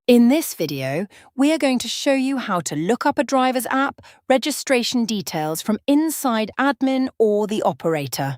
In this video, we are going to show you how to look up a driver's app registration details from inside admin or the operator.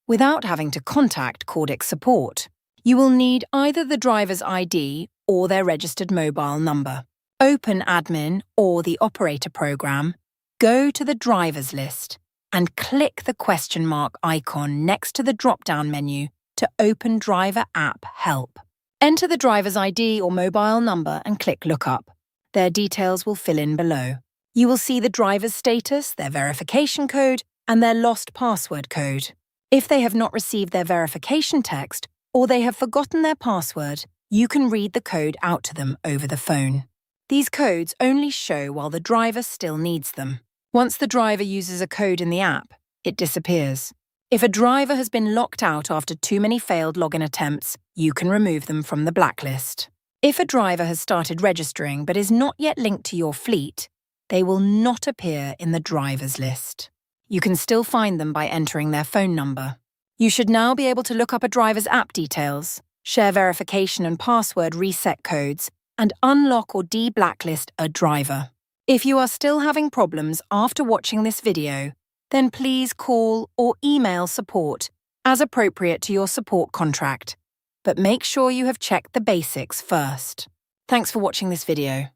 Without having to contact Cordix support, you will need either the driver's ID or their registered mobile number. Open admin or the operator program, go to the drivers list, and click the question mark icon next to the drop-down menu to open Driver App Help. Enter the driver's ID or mobile number and click Lookup. Their details will fill in below. You will see the driver's status, their verification code, and their lost password code. If they have not received their verification text or they have forgotten their password, you can read the code out to them over the phone. These codes only show while the driver still needs them. Once the driver uses a code in the app, it disappears. If a driver has been locked out after too many failed login attempts, you can remove them from the blacklist. If a driver has started registering but is not yet linked to your fleet, they will not appear in the drivers list. You can still find them by entering their phone number. You should now be able to look up a driver's app details, share verification and password reset codes, and unlock or de-blacklist a driver. If you are still having problems after watching this video, then please call or email support as appropriate to your support contract. But make sure you have checked the basics first. Thanks for watching this video.